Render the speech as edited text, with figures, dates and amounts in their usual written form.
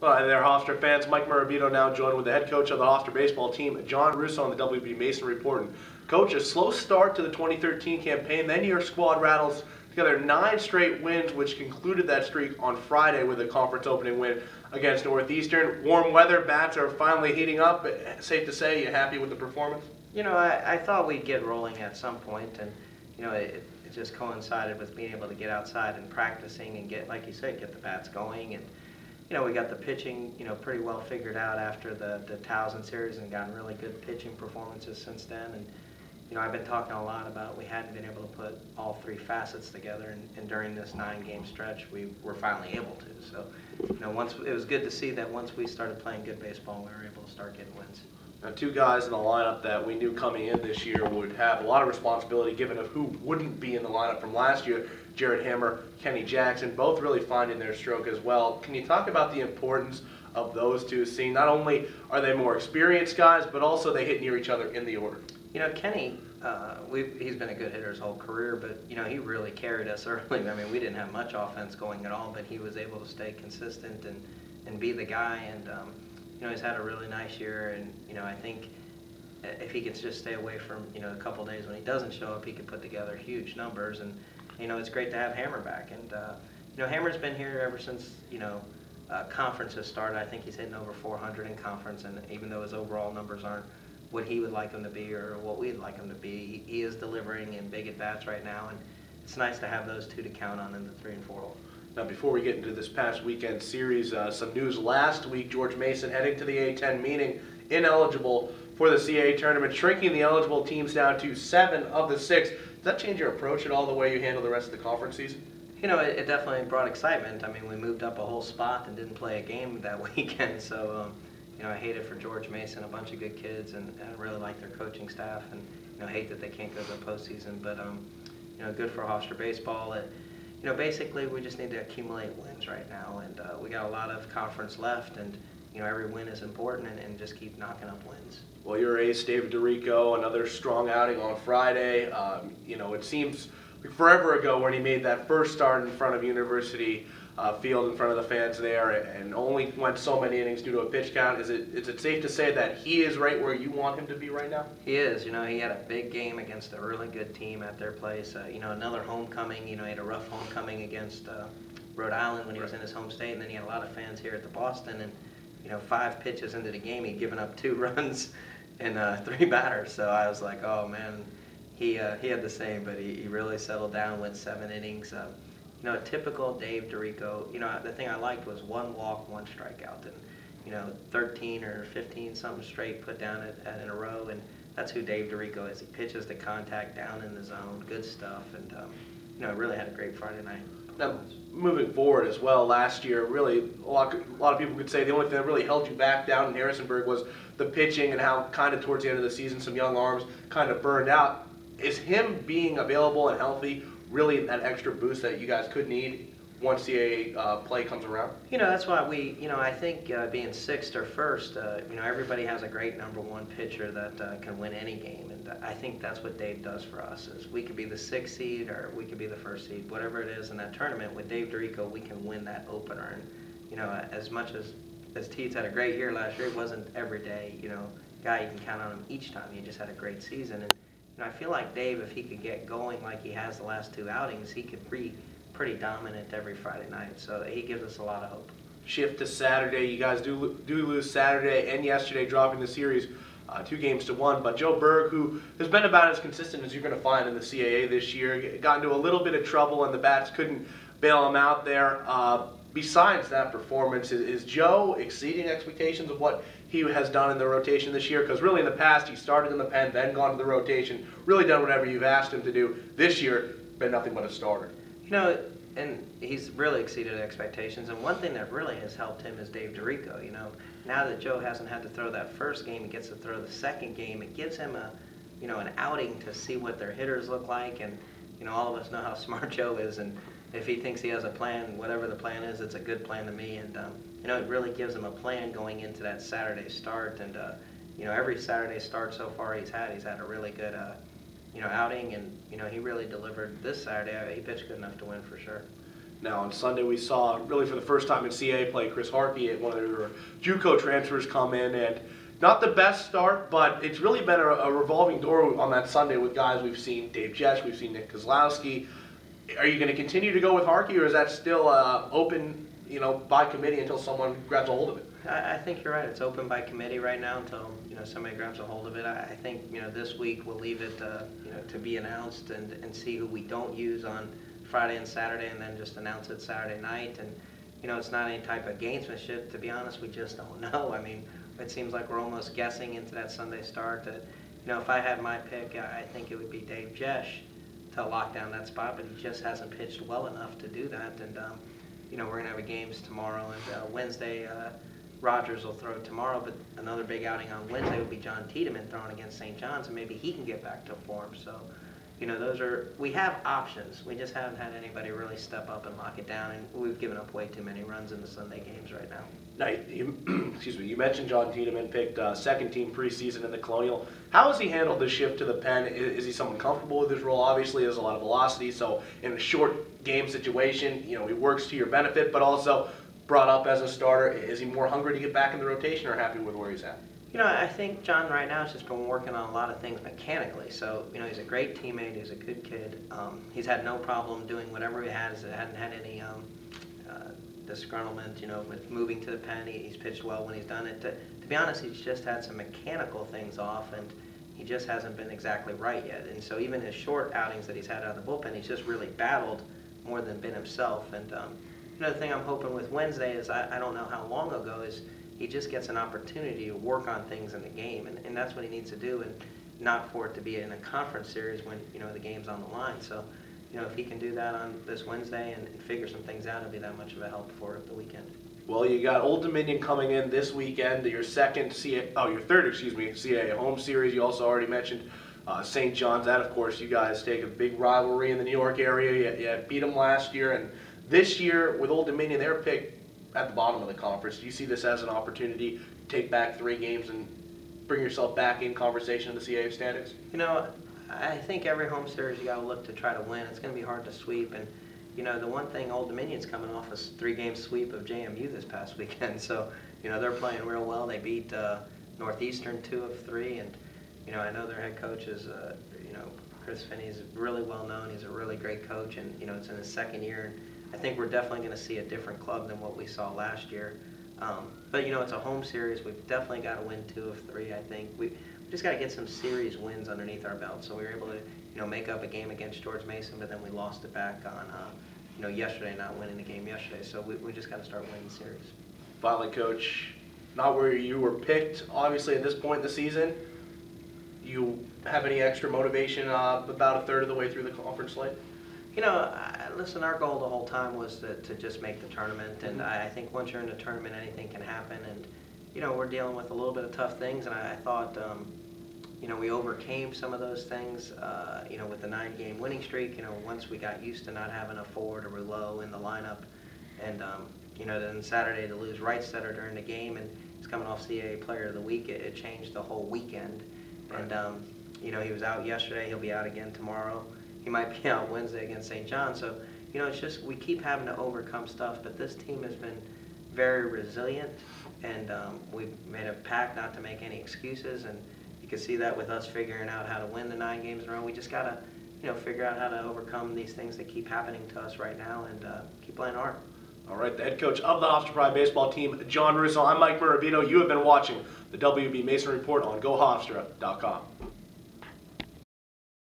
Well, hi there, Hofstra fans. Mike Marabito now joined with the head coach of the Hofstra baseball team, John Russo, on the WB Mason Report. And Coach, a slow start to the 2013 campaign, then your squad rattles together 9 straight wins, which concluded that streak on Friday with a conference opening win against Northeastern. Warm weather, bats are finally heating up. Safe to say, you happy with the performance? You know, I thought we'd get rolling at some point, and you know, it just coincided with being able to get outside and practicing and get, like you said, get the bats going. And you know, we got the pitching, you know, pretty well figured out after the Towson series and gotten really good pitching performances since then. And you know, I've been talking a lot about we hadn't been able to put all 3 facets together, and during this 9-game stretch, we were finally able to. So, you know, it was good to see that once we started playing good baseball, we were able to start getting wins. Now, 2 guys in the lineup that we knew coming in this year would have a lot of responsibility given of who wouldn't be in the lineup from last year, Jared Hammer, Kenny Jackson, both really finding their stroke as well. Can you talk about the importance of those 2, seeing not only are they more experienced guys, but also they hit near each other in the order? You know, Kenny, he's been a good hitter his whole career, but you know, he really carried us early. I mean, we didn't have much offense going at all, but he was able to stay consistent and be the guy. And you know, he's had a really nice year, and you know, I think if he can just stay away from, you know, a couple days when he doesn't show up, he can put together huge numbers. And you know, it's great to have Hammer back. And you know, Hammer's been here ever since, you know, conferences started. I think he's hitting over 400 in conference, and even though his overall numbers aren't what he would like him to be or what we'd like him to be, he is delivering in big at-bats right now, and it's nice to have those 2 to count on in the 3 and 4 hole. Now, before we get into this past weekend series, some news last week. George Mason heading to the A10 meeting, ineligible for the CAA tournament, shrinking the eligible teams down to 7 of the 6. Does that change your approach at all, the way you handle the rest of the conference season? You know, it definitely brought excitement. I mean, we moved up a whole spot and didn't play a game that weekend, so you know, I hate it for George Mason, a bunch of good kids, and I really like their coaching staff, and you know, hate that they can't go to the postseason. But you know, good for Hofstra baseball. You know, basically we just need to accumulate wins right now, and we got a lot of conference left, and you know, every win is important, and just keep knocking up wins. Well, your ace, David DeRico, another strong outing on Friday. You know, it seems like forever ago when he made that first start in front of University Field, in front of the fans there, and only went so many innings due to a pitch count. Is it safe to say that he is right where you want him to be right now? He is. You know, he had a big game against a really good team at their place. You know, another homecoming. You know, he had a rough homecoming against Rhode Island when he was in his home state, and then he had a lot of fans here at the Boston. And you know, 5 pitches into the game, he'd given up 2 runs and 3 batters. So I was like, oh man, he had the same, but he really settled down, went 7 innings. You know, a typical Dave DeRico. You know, the thing I liked was 1 walk, 1 strikeout, and you know, 13 or 15 something straight put down in a row, and that's who Dave DeRico is. He pitches the contact down in the zone, good stuff, and you know, really had a great Friday night. Now, moving forward as well, last year, really, a lot of people could say the only thing that really held you back down in Harrisonburg was the pitching, and how kind of towards the end of the season some young arms kind of burned out. Is him being available and healthy really that extra boost that you guys could need once CAA play comes around? You know, that's why you know, I think being 6th or 1st, you know, everybody has a great #1 pitcher that can win any game, and I think that's what Dave does for us. Is we could be the 6th seed or we could be the 1st seed, whatever it is in that tournament. With Dave DeRico, we can win that opener, and you know, as much as Teets had a great year last year, it wasn't every day. You know, guy you can count on him each time. He just had a great season. And you know, I feel like Dave, if he could get going like he has the last 2 outings, he could be pretty dominant every Friday night. So he gives us a lot of hope. Shift to Saturday. You guys do lose Saturday and yesterday, dropping the series 2 games to 1. But Joe Berg, who has been about as consistent as you're going to find in the CAA this year, got into a little bit of trouble and the bats couldn't bail him out there. Besides that performance, is Joe exceeding expectations of what he has done in the rotation this year? Because really in the past, he started in the pen, then gone to the rotation, really done whatever you've asked him to do. This year, been nothing but a starter. You know, and he's really exceeded expectations. And one thing that really has helped him is Dave DeRico. You know, now that Joe hasn't had to throw that first game, he gets to throw the second game. It gives him you know, an outing to see what their hitters look like. And you know, all of us know how smart Joe is, and if he thinks he has a plan, whatever the plan is, it's a good plan to me. And you know, it really gives him a plan going into that Saturday start. And you know, every Saturday start so far he's had a really good you know, outing, and you know, he really delivered this Saturday. He pitched good enough to win for sure. Now on Sunday we saw, really for the first time in CAA play, Chris Harkey at one of their JUCO transfers come in, and not the best start, but it's really been a revolving door on that Sunday with guys we've seen. Dave Jesh, we've seen Nick Kozlowski. Are you going to continue to go with Harkey, or is that still open, by committee until someone grabs a hold of it? I think you're right. It's open by committee right now until somebody grabs a hold of it. I think this week we'll leave it to be announced and see who we don't use on Friday and Saturday, and then just announce it Saturday night. And it's not any type of gamesmanship. To be honest, we just don't know. I mean, it seems like we're almost guessing into that Sunday start. That if I had my pick, I think it would be Dave Jesh to lock down that spot, but he just hasn't pitched well enough to do that. And we're gonna have games tomorrow and Wednesday. Rogers will throw tomorrow, but another big outing on Wednesday would be John Tiedemann throwing against St. John's, and maybe he can get back to form. So, we have options. We just haven't had anybody really step up and lock it down, and we've given up way too many runs in the Sunday games right now. Now, you mentioned John Tiedemann picked second team preseason in the Colonial. How has he handled the shift to the pen? Is he someone comfortable with his role? Obviously, there's a lot of velocity, so in a short game situation, he works to your benefit, but also brought up as a starter. Is he more hungry to get back in the rotation, or happy with where he's at? I think John right now has just been working on a lot of things mechanically. So, he's a great teammate. He's a good kid. He's had no problem doing whatever he has. Hadn't had any disgruntlement, with moving to the pen. He's pitched well when he's done it. To be honest, he's just had some mechanical things off, and he just hasn't been exactly right yet. And so even his short outings that he's had out of the bullpen, he's just really battled more than been himself. And the thing I'm hoping with Wednesday is, I don't know how long ago, is he just gets an opportunity to work on things in the game, and that's what he needs to do, and not for it to be in a conference series when the game's on the line. So if he can do that on this Wednesday and figure some things out, it'll be that much of a help for the weekend. Well, you got Old Dominion coming in this weekend, your third CAA home series. You also already mentioned St. John's. That, of course, you guys take a big rivalry in the New York area. You beat them last year, and this year with Old Dominion, they're picked at the bottom of the conference. Do you see this as an opportunity to take back 3 games and bring yourself back in conversation in the CAA standings? I think every home series you got to look to try to win. It's going to be hard to sweep, and the one thing Old Dominion's coming off is 3-game sweep of JMU this past weekend. So they're playing real well. They beat Northeastern 2 of 3, and I know their head coach is Chris Finney's really well known. He's a really great coach, and it's in his second year. And I think we're definitely going to see a different club than what we saw last year. But it's a home series. We've definitely got to win 2 of 3. I think we just got to get some series wins underneath our belt. So we were able to make up a game against George Mason, but then we lost it back on yesterday, not winning the game yesterday. So we just got to start winning the series. Finally, Coach, not where you were picked, obviously, at this point in the season. You have any extra motivation about a third of the way through the conference slate? Listen, our goal the whole time was to just make the tournament, and I think once you're in the tournament, anything can happen. And we're dealing with a little bit of tough things, and I thought we overcame some of those things with the 9-game winning streak. Once we got used to not having a Ford or Rouleau in the lineup, and then Saturday to lose Wrightstetter during the game, and he's coming off CAA Player of the Week, it changed the whole weekend. Right. And he was out yesterday. He'll be out again tomorrow. He might be out Wednesday against St. John. So, it's just we keep having to overcome stuff, but this team has been very resilient, and we've made a pact not to make any excuses, and you can see that with us figuring out how to win the 9 games in a row. We just got to, figure out how to overcome these things that keep happening to us right now, and keep playing hard. All right, the head coach of the Hofstra Pride baseball team, John Russo. I'm Mike Muravito. You have been watching the WB Mason Report on GoHofstra.com.